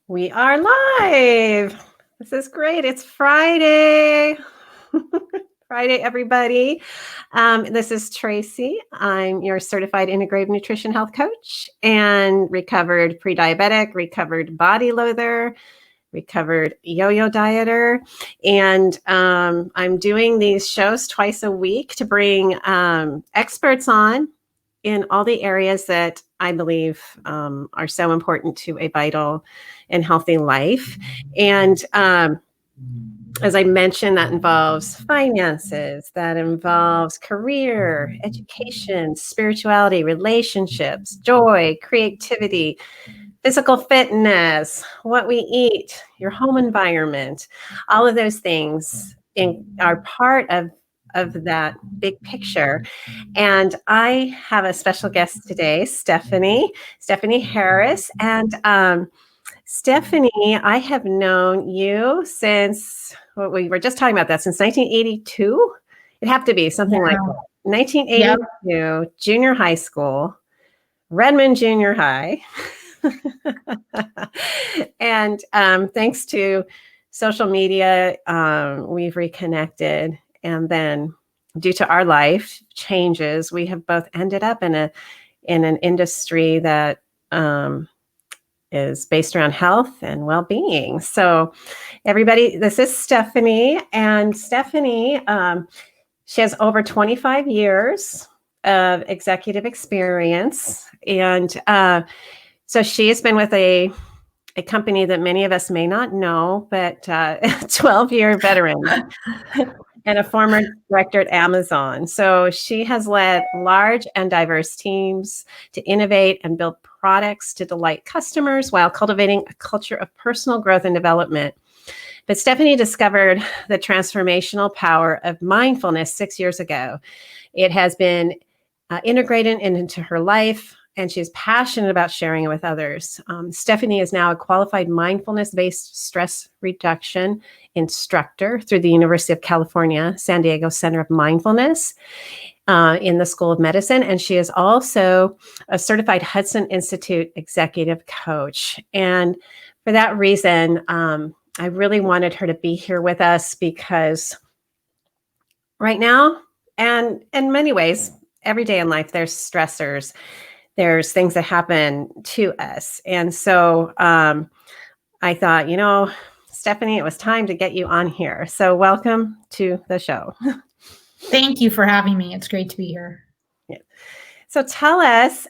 We are live. This is great. It's Friday. Friday, everybody. This is Tracy. I'm your certified integrative nutrition health coach and recovered pre-diabetic, recovered body loather, recovered yo-yo dieter. And I'm doing these shows twice a week to bring experts on in all the areas that I believe are so important to a vital and healthy life. And as I mentioned, that involves finances, that involves career, education, spirituality, relationships, joy, creativity, physical fitness, what we eat, your home environment. All of those things are part of that big picture. And I have a special guest today, Stefanie Harris. And Stefanie, I have known you since, well, we were just talking about that, since 1982. It'd have to be something like that. 1982, yep. Junior high school, Redmond Junior High. And thanks to social media, we've reconnected. And then due to our life changes, we have both ended up in an industry that is based around health and well-being. So everybody, this is Stefanie. And Stefanie, she has over 25 years of executive experience. And so she has been with a company that many of us may not know, but a 12-year veteran and a former director at Amazon. So she has led large and diverse teams to innovate and build products to delight customers while cultivating a culture of personal growth and development. But Stefanie discovered the transformational power of mindfulness 6 years ago. It has been integrated into her life, and she's passionate about sharing it with others. Stefanie is now a qualified mindfulness-based stress reduction instructor through the University of California, San Diego Center of Mindfulness in the School of Medicine. And she is also a certified Hudson Institute executive coach. And for that reason, I really wanted her to be here with us because right now, and in many ways, every day in life, there's stressors. There's things that happen to us. And so I thought, Stefanie, it was time to get you on here. So welcome to the show. Thank you for having me. It's great to be here. Yeah. So tell us,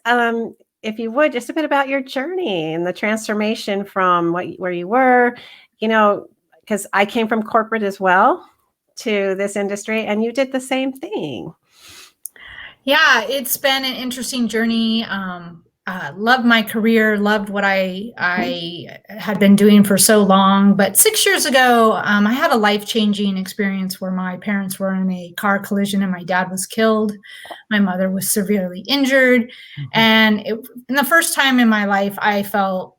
if you would, just a bit about your journey and the transformation from where you were, because I came from corporate as well to this industry, and you did the same thing. Yeah, it's been an interesting journey. Loved my career, loved what I had been doing for so long. But 6 years ago, I had a life-changing experience where my parents were in a car collision and my dad was killed. My mother was severely injured. And in the first time in my life, I felt,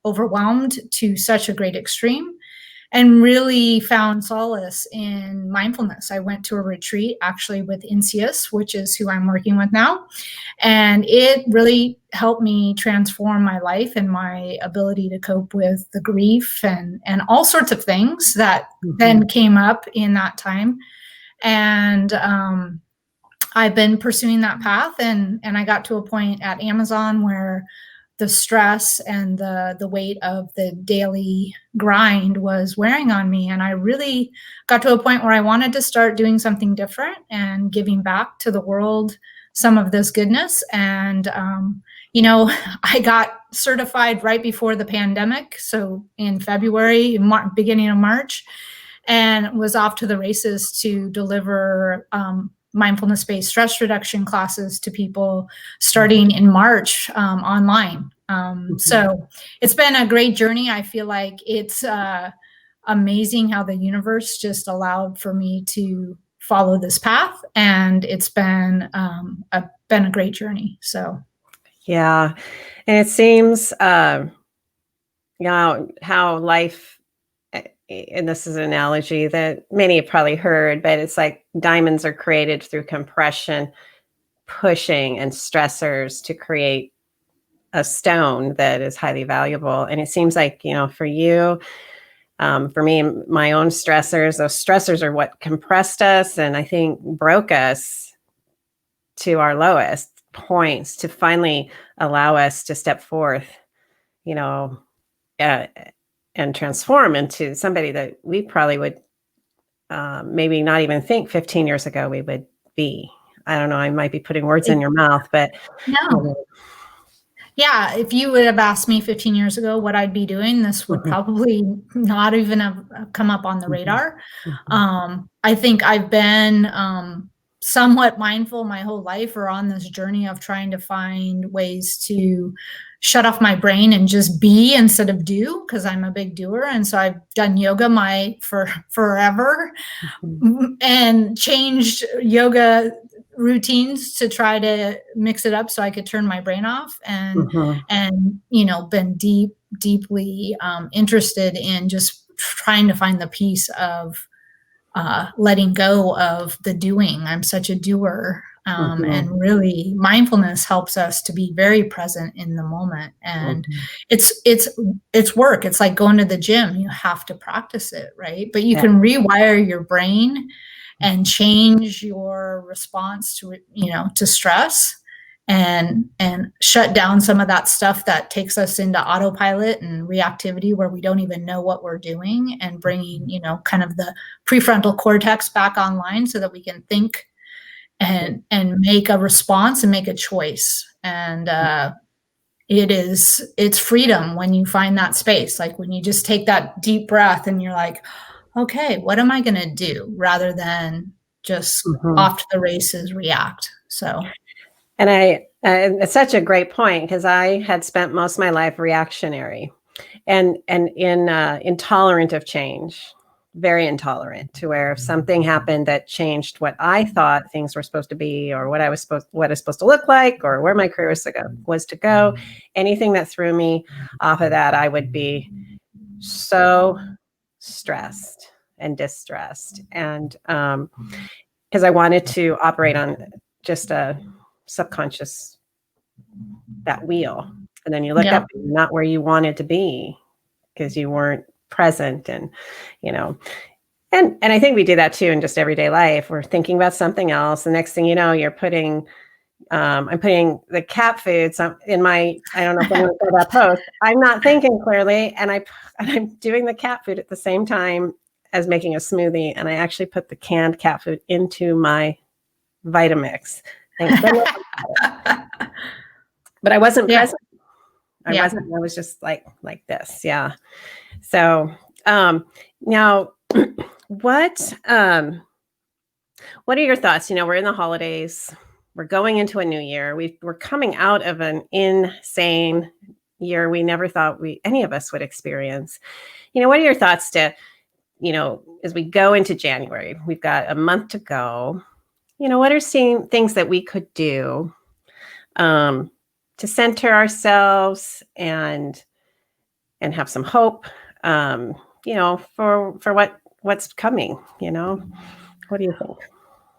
overwhelmed to such a great extreme, and really found solace in mindfulness. I went to a retreat actually with Incius, which is who I'm working with now. And it really helped me transform my life and my ability to cope with the grief and all sorts of things that then came up in that time. And I've been pursuing that path. And I got to a point at Amazon where the stress and the weight of the daily grind was wearing on me. And I really got to a point where I wanted to start doing something different and giving back to the world some of this goodness. And, I got certified right before the pandemic. So in February, beginning of March, and was off to the races to deliver mindfulness-based stress reduction classes to people starting in March online. So it's been a great journey. I feel like it's amazing how the universe just allowed for me to follow this path, and it's been a great journey. So, yeah, and it seems how life. And this is an analogy that many have probably heard, but it's like diamonds are created through compression, pushing, and stressors to create a stone that is highly valuable. And it seems like, for you, for me, my own stressors, those stressors are what compressed us and I think broke us to our lowest points to finally allow us to step forth, and transform into somebody that we probably would maybe not even think 15 years ago we would be. I don't know. I might be putting words in your mouth, but no. Yeah, if you would have asked me 15 years ago what I'd be doing, this would probably not even have come up on the radar. I think I've been somewhat mindful my whole life, or on this journey of trying to find ways to shut off my brain and just be instead of do, because I'm a big doer. And so I've done yoga for forever and changed yoga routines to try to mix it up so I could turn my brain off, and been deeply interested in just trying to find the piece of letting go of the doing. I'm such a doer. And really mindfulness helps us to be very present in the moment. And it's work. It's like going to the gym. You have to practice it, right? But you can rewire your brain and change your response to stress, and shut down some of that stuff that takes us into autopilot and reactivity where we don't even know what we're doing, and bringing, kind of the prefrontal cortex back online so that we can think and make a response and make a choice. And it's freedom when you find that space, like when you just take that deep breath and you're like, okay, what am I going to do, rather than just off to the races react. So, and it's such a great point, because I had spent most of my life reactionary and intolerant of change, very intolerant, to where if something happened that changed what I thought things were supposed to be, or what it's supposed to look like, or where my career was to go, anything that threw me off of that, I would be so stressed and distressed. And because I wanted to operate on just a subconscious, that wheel. And then you look up, and you're not where you wanted to be because you weren't present. And, and I think we do that too in just everyday life. We're thinking about something else. The next thing you know, you're putting, I'm putting the cat food in my, I don't know if I'm going to go that post. I'm not thinking clearly. And I'm doing the cat food at the same time as making a smoothie. And I actually put the canned cat food into my Vitamix. Thanks so much. But I wasn't present. I wasn't. I was just like this. Yeah. So now, what are your thoughts? We're in the holidays. We're going into a new year. We're coming out of an insane year we never thought any of us would experience. What are your thoughts to, as we go into January? We've got a month to go. What are things that we could do to center ourselves and have some hope, for what's coming? What do you think?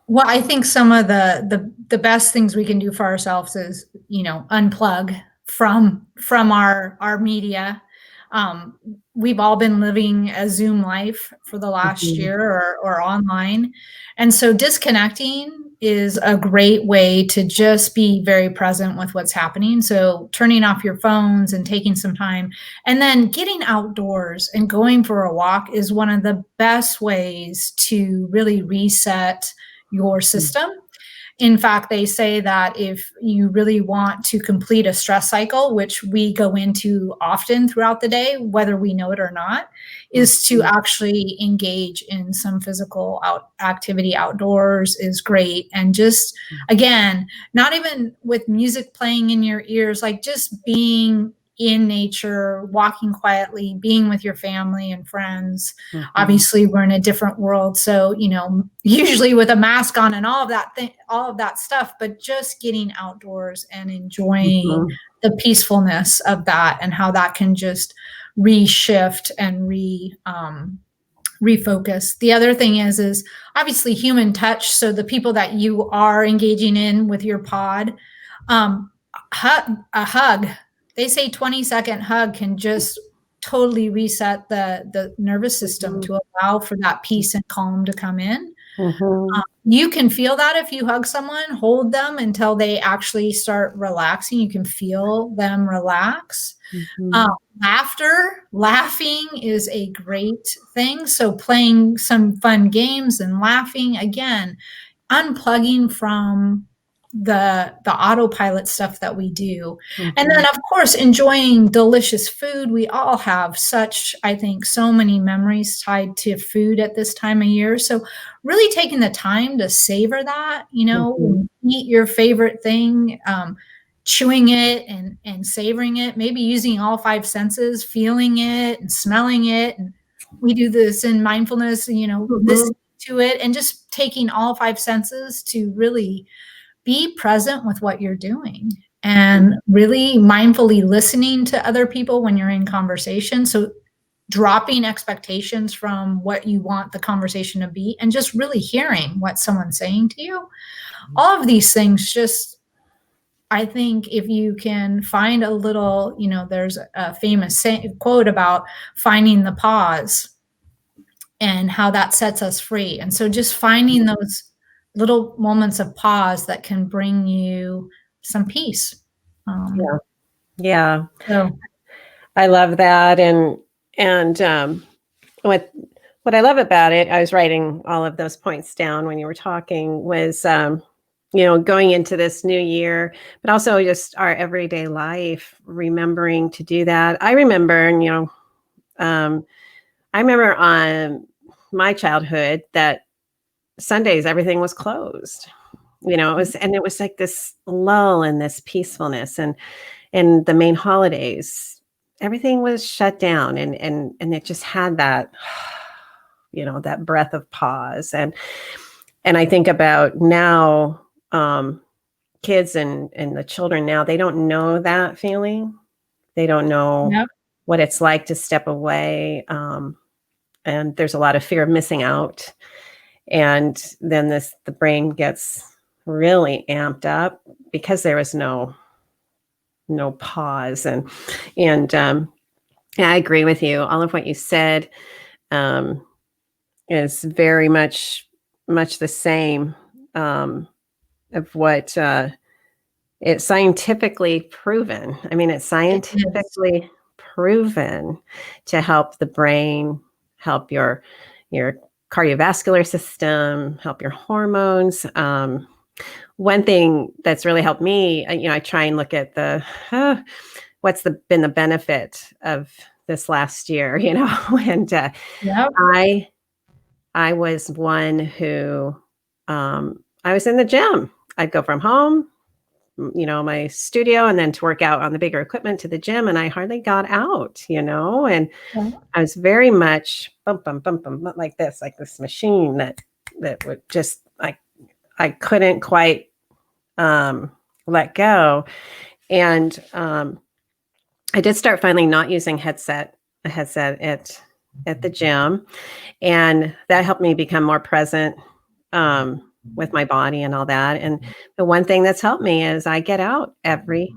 Well, I think some of the best things we can do for ourselves is, unplug from our media. We've all been living a Zoom life for the last year or online. And so disconnecting is a great way to just be very present with what's happening. So turning off your phones and taking some time, and then getting outdoors and going for a walk is one of the best ways to really reset your system. In fact, they say that if you really want to complete a stress cycle, which we go into often throughout the day, whether we know it or not, is to actually engage in some physical activity outdoors is great. And just, again, not even with music playing in your ears, like just being in nature, walking quietly, being with your family and friends. Obviously, we're in a different world. So, usually with a mask on and all of that stuff, but just getting outdoors and enjoying the peacefulness of that, and how that can just reshift and refocus. The other thing is obviously human touch. So the people that you are engaging in with your pod, a hug they say 20-second hug can just totally reset the nervous system to allow for that peace and calm to come in. You can feel that if you hug someone, hold them until they actually start relaxing. You can feel them relax. Laughing is a great thing. So playing some fun games and laughing, again, unplugging from the autopilot stuff that we do. And then of course, enjoying delicious food. We all have such, I think, so many memories tied to food at this time of year. So really taking the time to savor that, eat your favorite thing, chewing it and savoring it, maybe using all 5 senses, feeling it and smelling it. And we do this in mindfulness, listening to it and just taking all 5 senses to really be present with what you're doing and really mindfully listening to other people when you're in conversation. So dropping expectations from what you want the conversation to be and just really hearing what someone's saying to you. All of these things just, I think if you can find a little, there's a famous quote about finding the pause and how that sets us free. And so just finding those little moments of pause that can bring you some peace. Yeah. So I love that. And what I love about it, I was writing all of those points down when you were talking, was, going into this new year, but also just our everyday life, remembering to do that. I remember, on my childhood that Sundays, everything was closed, it was like this lull and this peacefulness, and the main holidays, everything was shut down, and it just had that, that breath of pause. And I think about now, kids and the children now, they don't know that feeling. They don't know what it's like to step away. And there's a lot of fear of missing out. And then the brain gets really amped up because there was no pause. And I agree with you. All of what you said is very much the same, of what it's scientifically proven. I mean, it's scientifically proven to help the brain, help your cardiovascular system, help your hormones. One thing that's really helped me, I try and look at what's been the benefit of this last year, and I was one who, I was in the gym. I'd go from home, my studio, and then to work out on the bigger equipment to the gym. And I hardly got out, and I was very much bump, bump, bump, bump, like this machine that would just, I couldn't quite let go. And I did start finally not using a headset at the gym. And that helped me become more present with my body and all that. And the one thing that's helped me is I get out every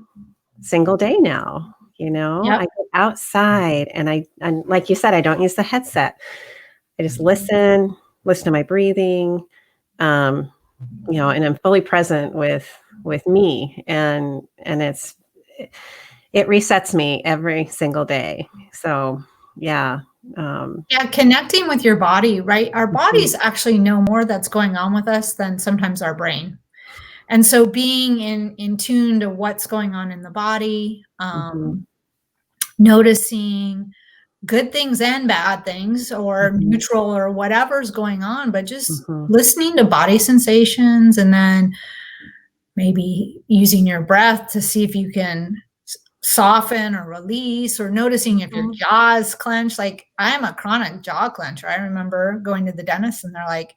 single day now. I get outside, and like you said, I don't use the headset. I just listen to my breathing, and I'm fully present with me, and it resets me every single day. So connecting with your body, right? Our bodies actually know more that's going on with us than sometimes our brain. And so being in tune to what's going on in the body, noticing good things and bad things, or neutral, or whatever's going on, but just listening to body sensations, and then maybe using your breath to see if you can soften or release, or noticing if your jaw is clenched. Like, I am a chronic jaw clencher. I remember going to the dentist and they're like,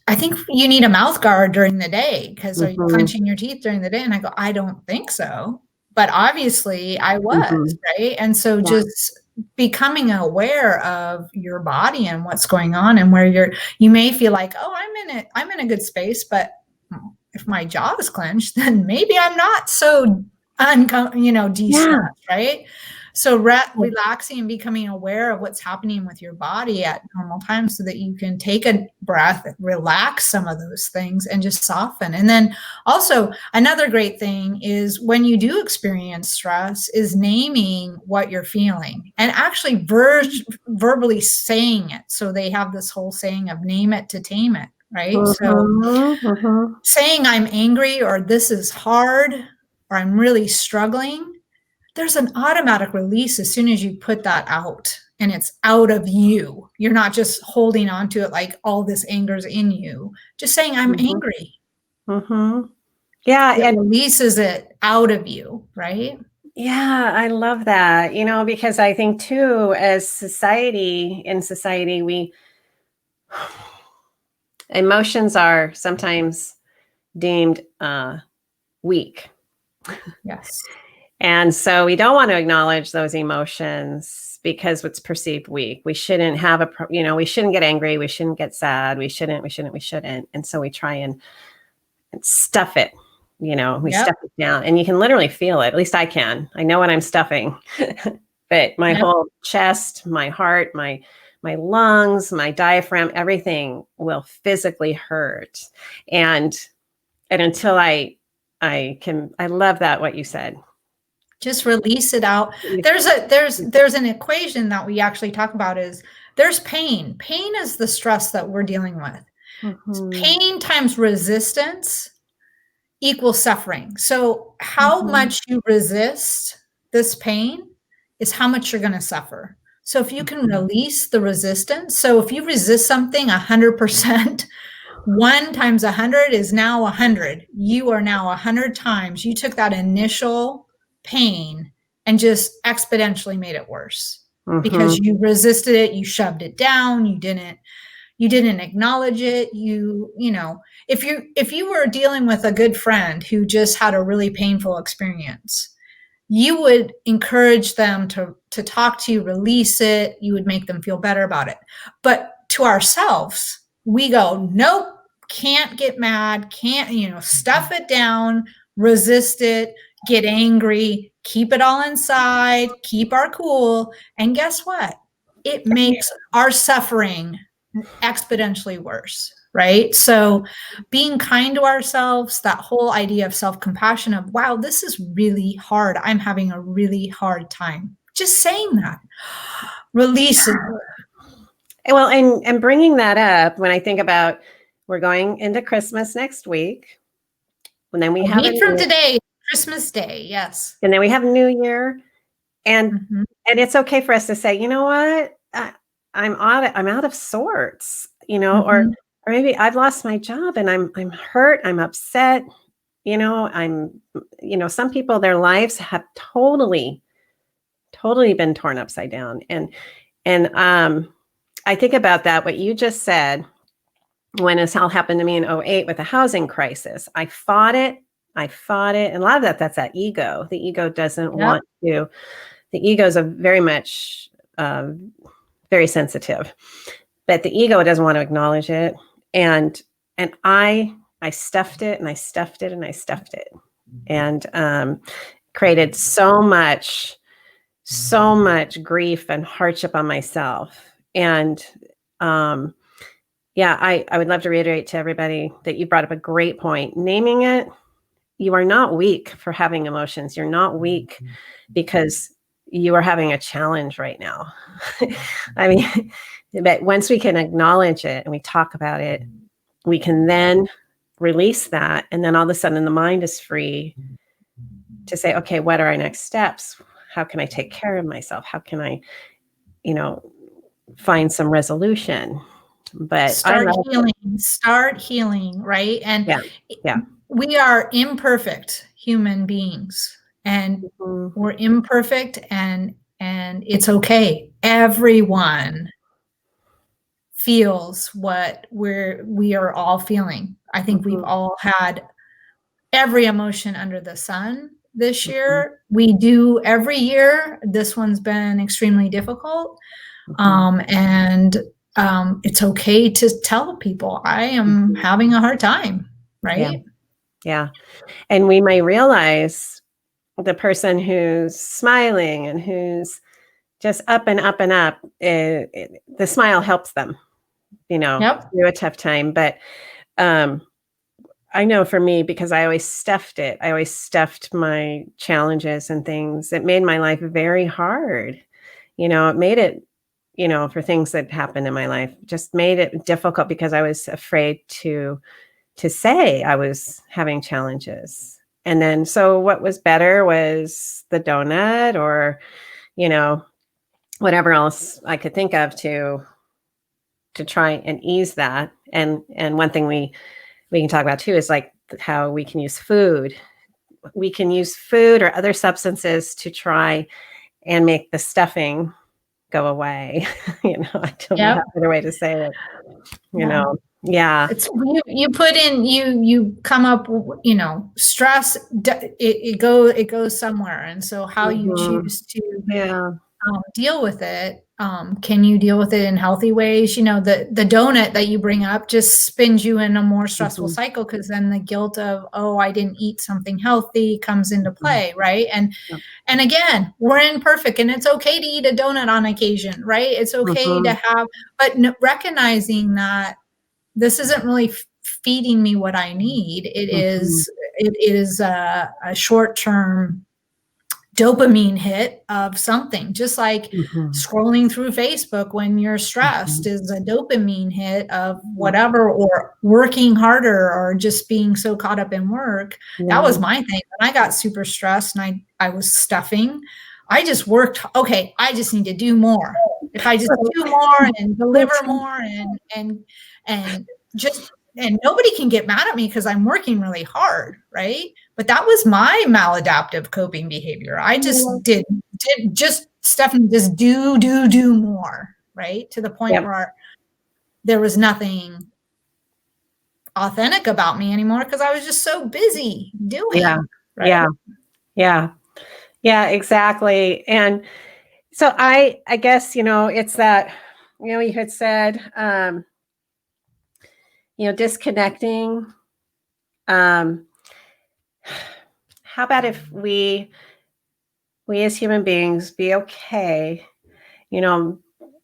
I think you need a mouth guard during the day because are you clenching your teeth during the day? And I go, I don't think so. But obviously I was, right? And so just becoming aware of your body and what's going on, and where you may feel like, oh, I'm in a good space, but if my jaw is clenched, then maybe I'm not so de-stress, right? So relaxing and becoming aware of what's happening with your body at normal times so that you can take a breath, relax some of those things and just soften. And then also another great thing is when you do experience stress is naming what you're feeling and actually verbally saying it. So they have this whole saying of name it to tame it, right? So saying I'm angry or this is hard or I'm really struggling, there's an automatic release as soon as you put that out and it's out of you. You're not just holding on to it like all this anger's in you. Just saying I'm angry. Yeah. It releases it out of you, right? Yeah, I love that, because I think too, as in society, emotions are sometimes deemed weak. Yes. And so we don't want to acknowledge those emotions because it's perceived weak. We shouldn't have we shouldn't get angry. We shouldn't get sad. We shouldn't. And so we try and stuff it, we stuff it down, and you can literally feel it. At least I can. I know when I'm stuffing, but my whole chest, my heart, my lungs, my diaphragm, everything will physically hurt. And until I love that, what you said. Just release it out. There's an equation that we actually talk about is there's pain. Pain is the stress that we're dealing with. Pain times resistance equals suffering. So how much you resist this pain is how much you're going to suffer. So if you can release the resistance, so if you resist something 100%, 1 times 100 is now 100. You are now 100 times. You took that initial pain and just exponentially made it worse because you resisted it. You shoved it down. You didn't acknowledge it. If you were dealing with a good friend who just had a really painful experience, you would encourage them to talk to you, release it. You would make them feel better about it. But to ourselves, we go, nope, can't get mad, can't, stuff it down, resist it, get angry, keep it all inside, keep our cool. And guess what? It makes our suffering exponentially worse, right? So being kind to ourselves, that whole idea of self-compassion of, wow, this is really hard. I'm having a really hard time. Just saying that. Release it. Well, and bringing that up, when I think about we're going into Christmas next week, and then we have a week from today, Christmas Day, yes. And then we have New Year, and it's okay for us to say, you know what, I'm out of sorts, or maybe I've lost my job and I'm hurt, I'm upset, some people, their lives have totally been torn upside down, and I think about that, what you just said, when this all happened to me in 2008 with the housing crisis. I fought it. And a lot of that's that ego. The ego doesn't want to. The ego is very much, very sensitive, but the ego doesn't want to acknowledge it. And I stuffed it and I stuffed it and I stuffed it, and created so much grief and hardship on myself. And I would love to reiterate to everybody that you brought up a great point. Naming it. You are not weak for having emotions. You're not weak because you are having a challenge right now. I mean, but once we can acknowledge it and we talk about it, we can then release that. And then all of a sudden the mind is free to say, okay, what are our next steps? How can I take care of myself? How can I, find some resolution? But start healing, right? And we are imperfect human beings, and we're imperfect, and it's okay. Everyone feels what we are all feeling. I think we've all had every emotion under the sun this year. We do every year. This one's been extremely difficult. And it's okay to tell people I am having a hard time, right? Yeah. And we may realize the person who's smiling and who's just up and up and up, the smile helps them, Yep. through a tough time. But I know for me, because I always stuffed it, I always stuffed my challenges and things. It made my life very hard. It made it, for things that happened in my life, just made it difficult because I was afraid to say I was having challenges. And then, so what was better was the donut or, whatever else I could think of to try and ease that. And one thing we can talk about too is like how we can use food. We can use food or other substances to try and make the stuffing go away. I don't know Yep. a better way to say it. Yeah. Yeah. It's you put in, you come up, stress, it goes somewhere. And so how you choose to deal with it, can you deal with it in healthy ways? The donut that you bring up just spins you in a more stressful cycle, because then the guilt of, oh, I didn't eat something healthy comes into play, right? And again, we're imperfect, and it's okay to eat a donut on occasion, right? It's okay to have, but recognizing that this isn't really feeding me what I need. It is a short-term dopamine hit of something, just like scrolling through Facebook when you're stressed is a dopamine hit of whatever, or working harder, or just being so caught up in work. That was my thing. When I got super stressed and I was stuffing, I just worked. Okay, I just need to do more. If I just do more and deliver more and nobody can get mad at me because I'm working really hard, right? But that was my maladaptive coping behavior. I just did Stefanie, just do more, right? To the point where there was nothing authentic about me anymore, because I was just so busy doing. Right? Yeah, exactly. And so I guess, it's that, you had said, disconnecting. How about if we as human beings be okay,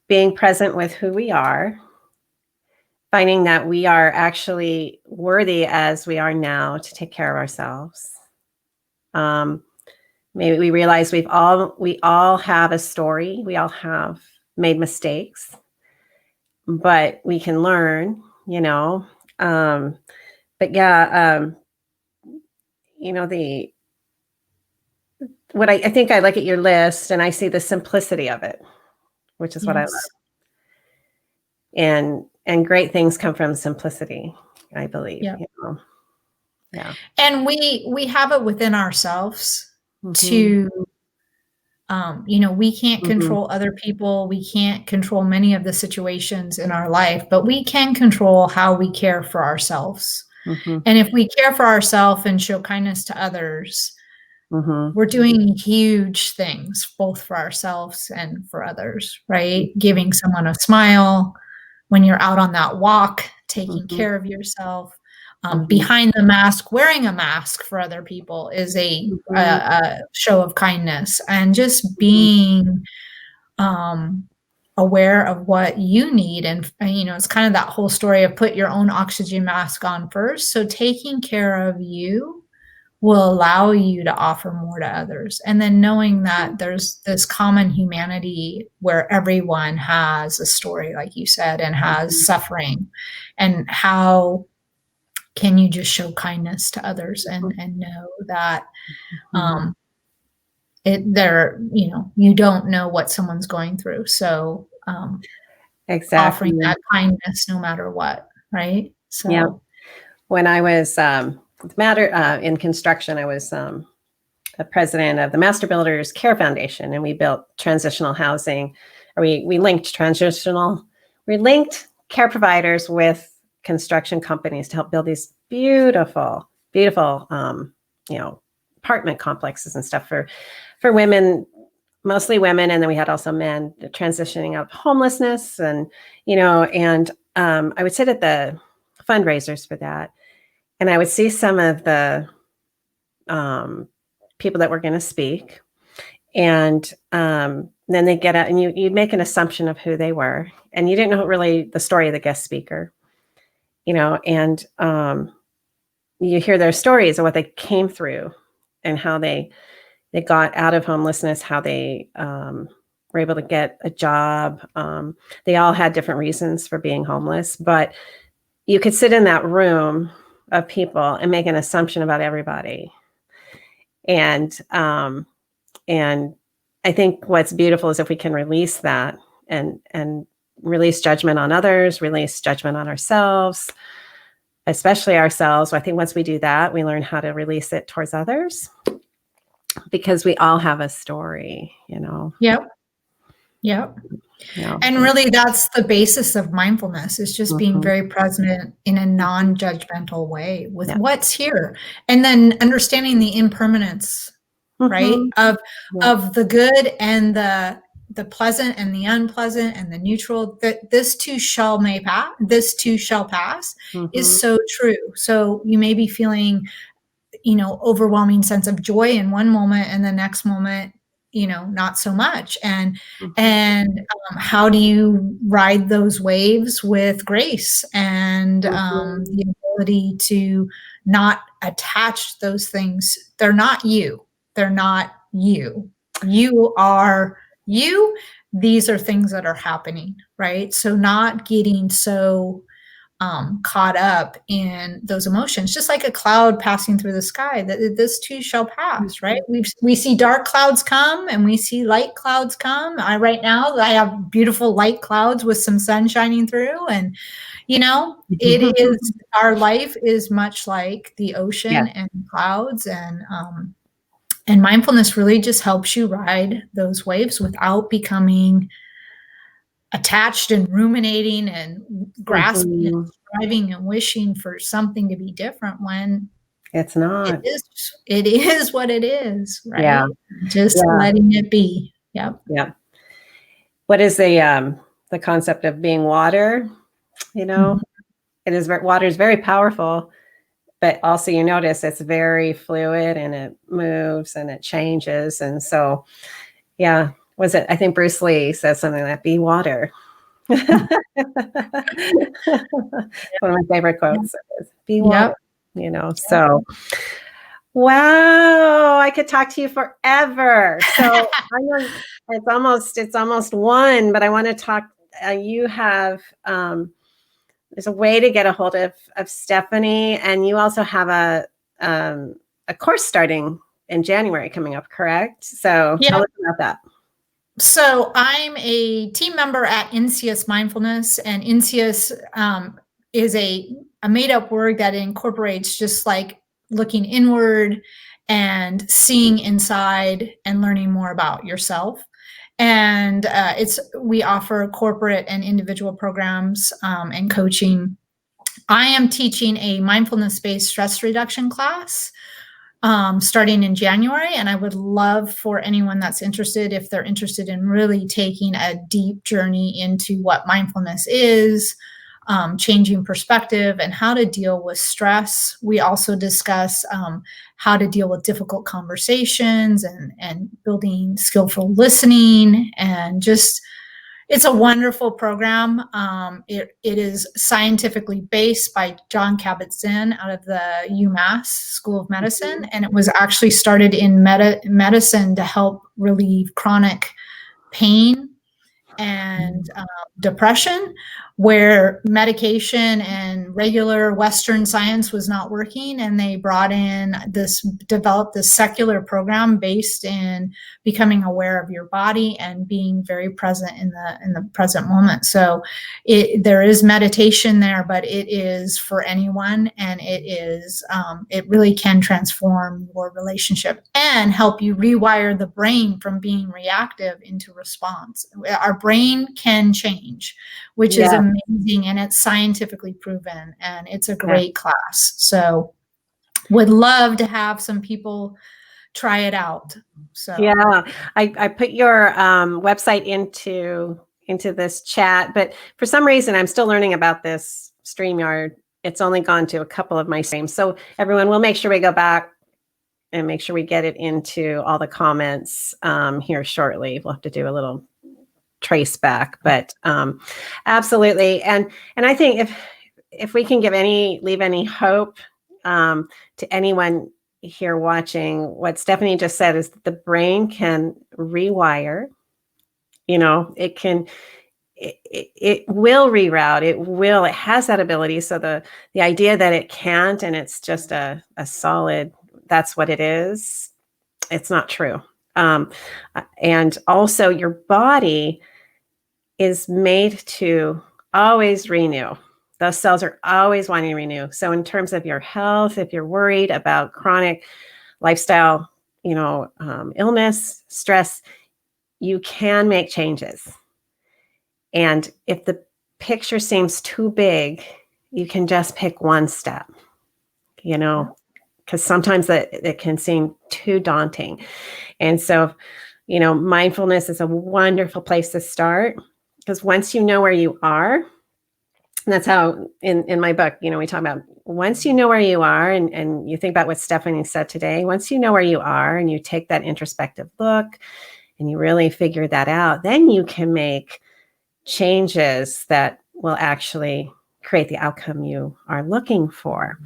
being present with who we are, finding that we are actually worthy as we are now to take care of ourselves. Maybe we realize we all have a story. We all have made mistakes, but we can learn, but yeah, what I think I look at your list and I see the simplicity of it, which is what I love. And great things come from simplicity, I believe. Yeah. And we have it within ourselves to, we can't control other people. We can't control many of the situations in our life, but we can control how we care for ourselves. And if we care for ourselves and show kindness to others, we're doing huge things, both for ourselves and for others, right? Giving someone a smile when you're out on that walk, taking care of yourself. Behind the mask, wearing a mask for other people is a show of kindness, and just being aware of what you need. And, it's kind of that whole story of put your own oxygen mask on first. So taking care of you will allow you to offer more to others. And then knowing that there's this common humanity where everyone has a story, like you said, and has suffering, and how can you just show kindness to others and know that you don't know what someone's going through. So offering that kindness no matter what, right? So yeah. When I was in construction, I was the president of the Master Builders Care Foundation, and we built transitional housing. Or we linked care providers with construction companies to help build these beautiful apartment complexes and stuff for women, mostly women, and then we had also men transitioning out of homelessness, and I would sit at the fundraisers for that, and I would see some of the people that were going to speak. And then they get out and you make an assumption of who they were. And you didn't know really the story of the guest speaker, and you hear their stories of what they came through and how they got out of homelessness, how they were able to get a job. They all had different reasons for being homeless, but you could sit in that room of people and make an assumption about everybody. And I think what's beautiful is if we can release that and release judgment on others, release judgment on ourselves, especially ourselves. I think once we do that, we learn how to release it towards others, because we all have a story, Yep. And really, that's the basis of mindfulness, is just being very present in a non-judgmental way with what's here. And then understanding the impermanence, right? Of the good and the pleasant and the unpleasant and the neutral, that this too shall pass is so true. So you may be feeling, overwhelming sense of joy in one moment, and the next moment, not so much. And how do you ride those waves with grace and the ability to not attach those things? They're not you. You are you. These are things that are happening, right? So not getting so caught up in those emotions, just like a cloud passing through the sky, that this too shall pass, right? We see dark clouds come and we see light clouds come. Right now I have beautiful light clouds with some sun shining through, and it is, our life is much like the ocean and clouds, and mindfulness really just helps you ride those waves without becoming attached and ruminating and grasping and striving and wishing for something to be different when it's not. It is what it is, right? Yeah. Just letting it be. Yep. Yeah. What is the concept of being water? It is water is very powerful, but also you notice it's very fluid and it moves and it changes. And so, I think Bruce Lee says something like, be water. One of my favorite quotes is, be water. So, wow, I could talk to you forever. So I know it's almost 1, but I want to talk, you have, there's a way to get a hold of Stefanie, and you also have a course starting in January coming up, correct? So tell us about that. So I'm a team member at INSEUS Mindfulness, and INSEUS is a made-up word that incorporates just like looking inward and seeing inside and learning more about yourself. And we offer corporate and individual programs and coaching. I am teaching a mindfulness-based stress reduction class starting in January. And I would love for anyone that's interested, if they're interested in really taking a deep journey into what mindfulness is, changing perspective, and how to deal with stress. We also discuss how to deal with difficult conversations and building skillful listening, and just, it's a wonderful program. It is scientifically based by John Kabat-Zinn out of the UMass School of Medicine. And it was actually started in medicine to help relieve chronic pain and depression, where medication and regular Western science was not working. And they developed this secular program based in becoming aware of your body and being very present in the present moment. So there is meditation there, but it is for anyone. And it really can transform your relationship and help you rewire the brain from being reactive into response. Our brain can change, which is amazing, and it's scientifically proven, and it's a great class. So would love to have some people try it out. So I put your website into this chat, but for some reason I'm still learning about this StreamYard. It's only gone to a couple of my streams. So everyone, we'll make sure we go back and make sure we get it into all the comments here shortly. We'll have to do a little trace back, but absolutely. And I think if we can leave any hope to anyone here watching, what Stefanie just said is that the brain can rewire. It will reroute. It has that ability. So the idea that it can't, and it's just a solid, that's what it is, it's not true. And also your body is made to always renew. Those cells are always wanting to renew. So in terms of your health, if you're worried about chronic lifestyle, illness, stress, you can make changes. And if the picture seems too big, you can just pick one step, because sometimes it can seem too daunting. And so, mindfulness is a wonderful place to start, because once you know where you are, and that's how in my book, we talk about once you know where you are and you think about what Stefanie said today, once you know where you are and you take that introspective look and you really figure that out, then you can make changes that will actually create the outcome you are looking for,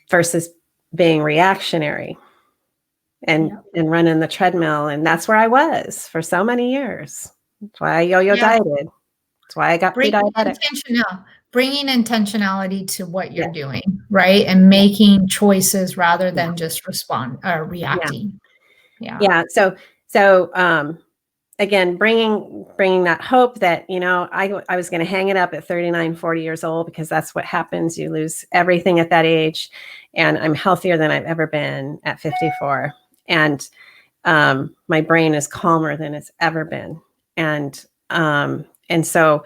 versus being reactionary and running the treadmill. And that's where I was for so many years. That's why I yo-yo dieted. That's why I got pre-diabetic. Bringing intentionality to what you're doing, right? And making choices rather than just reacting. Yeah. So again, bringing that hope that, I was going to hang it up at 39, 40 years old, because that's what happens. You lose everything at that age. And I'm healthier than I've ever been at 54. And my brain is calmer than it's ever been. And so,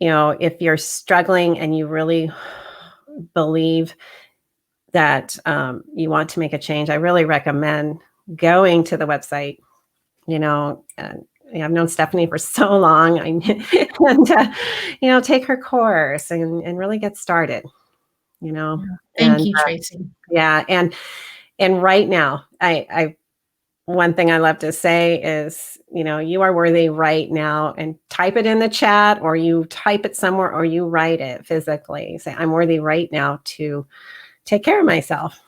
if you're struggling and you really believe that you want to make a change, I really recommend going to the website. I've known Stefanie for so long, and take her course and really get started. Thank you, Tracy. Yeah, and right now, I one thing I love to say is, you are worthy right now, and type it in the chat, or you type it somewhere, or you write it physically. Say, I'm worthy right now to take care of myself.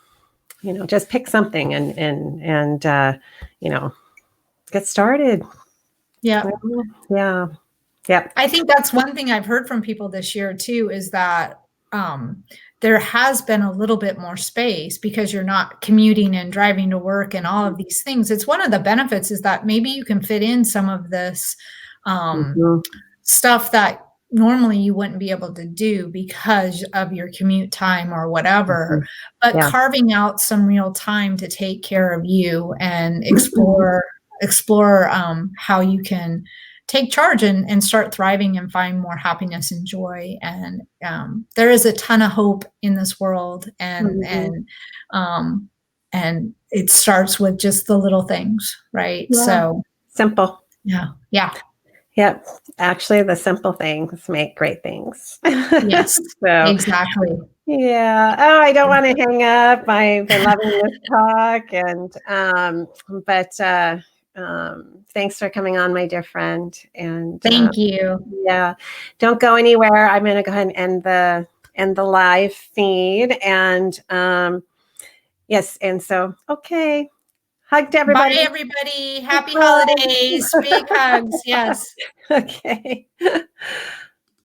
Just pick something and get started. Yeah. Yep. I think that's one thing I've heard from people this year too, is that there has been a little bit more space because you're not commuting and driving to work and all of these things. It's one of the benefits is that maybe you can fit in some of this stuff that normally you wouldn't be able to do because of your commute time or whatever, but carving out some real time to take care of you and explore how you can take charge and start thriving and find more happiness and joy. And there is a ton of hope in this world, and it starts with just the little things, right? Yeah. So simple. Yeah. Yep. Actually, the simple things make great things. Yes, so, exactly. Yeah. Oh, I don't want to hang up. I've been loving this talk, and thanks for coming on, my dear friend. And thank you. Yeah. Don't go anywhere. I'm going to go ahead and end the live feed. And yes. And so, okay. Hug to everybody. Bye, everybody. Happy holidays. Big hugs. Yes. Okay.